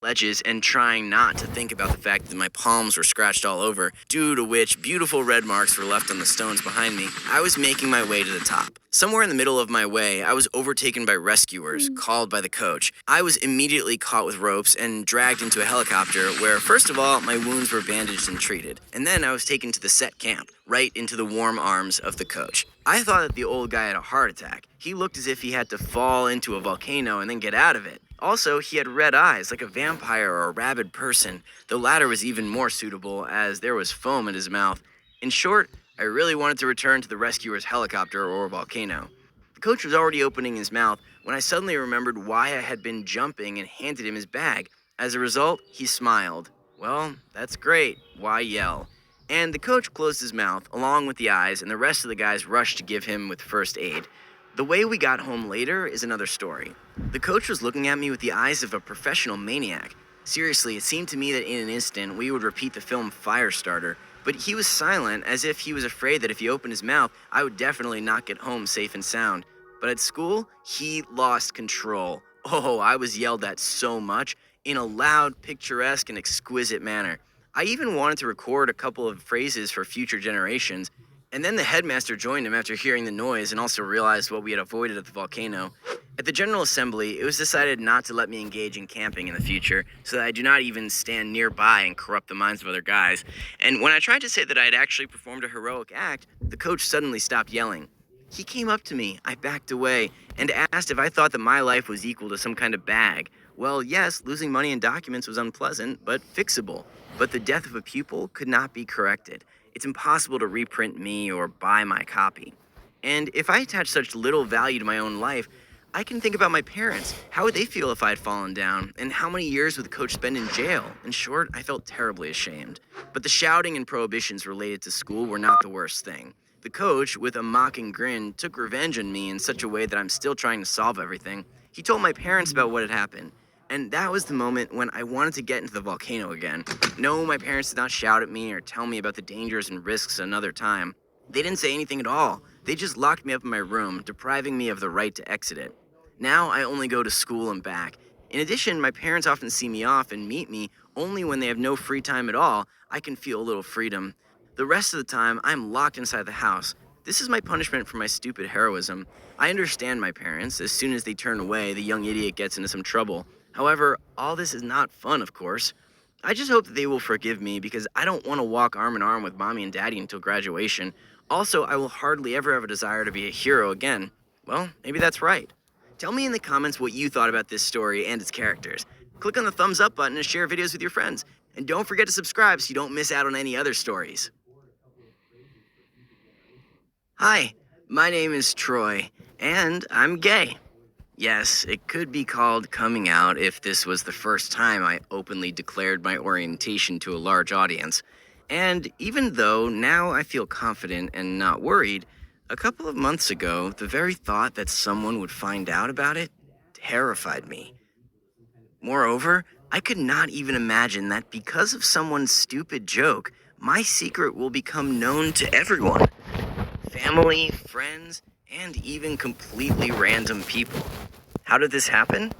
ledges and trying not to think about the fact that my palms were scratched all over, due to which beautiful red marks were left on the stones behind me, I was making my way to the top. Somewhere in the middle of my way, I was overtaken by rescuers, called by the coach. I was immediately caught with ropes and dragged into a helicopter where, first of all, my wounds were bandaged and treated. And then I was taken to the set camp, right into the warm arms of the coach. I thought that the old guy had a heart attack. He looked as if he had to fall into a volcano and then get out of it. Also, he had red eyes like a vampire or a rabid person. The latter was even more suitable as there was foam in his mouth. In short, I really wanted to return to the rescuer's helicopter or volcano. The coach was already opening his mouth when I suddenly remembered why I had been jumping and handed him his bag. As a result, he smiled. Well, that's great. Why yell? And the coach closed his mouth, along with the eyes, and the rest of the guys rushed to give him with first aid. The way we got home later is another story. The coach was looking at me with the eyes of a professional maniac. Seriously, it seemed to me that in an instant we would repeat the film Firestarter, but he was silent as if he was afraid that if he opened his mouth, I would definitely not get home safe and sound. But at school, he lost control. Oh, I was yelled at so much, in a loud, picturesque, and exquisite manner. I even wanted to record a couple of phrases for future generations, and then the headmaster joined him after hearing the noise and also realized what we had avoided at the volcano. At the General Assembly, it was decided not to let me engage in camping in the future, so that I do not even stand nearby and corrupt the minds of other guys. And when I tried to say that I had actually performed a heroic act, the coach suddenly stopped yelling. He came up to me, I backed away, and asked if I thought that my life was equal to some kind of bag. Well, yes, losing money and documents was unpleasant, but fixable. But the death of a pupil could not be corrected. It's impossible to reprint me or buy my copy. And if I attach such little value to my own life, I can think about my parents. How would they feel if I had fallen down? And how many years would the coach spend in jail? In short, I felt terribly ashamed. But the shouting and prohibitions related to school were not the worst thing. The coach, with a mocking grin, took revenge on me in such a way that I'm still trying to solve everything. He told my parents about what had happened. And that was the moment when I wanted to get into the volcano again. No, my parents did not shout at me or tell me about the dangers and risks another time. They didn't say anything at all. They just locked me up in my room, depriving me of the right to exit it. Now I only go to school and back. In addition, my parents often see me off and meet me only when they have no free time at all. I can feel a little freedom. The rest of the time, I'm locked inside the house. This is my punishment for my stupid heroism. I understand my parents. As soon as they turn away, the young idiot gets into some trouble. However, all this is not fun, of course. I just hope that they will forgive me because I don't want to walk arm in arm with mommy and daddy until graduation. Also, I will hardly ever have a desire to be a hero again. Well, maybe that's right. Tell me in the comments what you thought about this story and its characters. Click on the thumbs up button and share videos with your friends. And don't forget to subscribe so you don't miss out on any other stories. Hi, my name is Troy, and I'm gay. Yes, it could be called coming out if this was the first time I openly declared my orientation to a large audience. And even though now I feel confident and not worried, a couple of months ago, the very thought that someone would find out about it terrified me. Moreover, I could not even imagine that because of someone's stupid joke, my secret will become known to everyone. Family, friends, and even completely random people. How did this happen?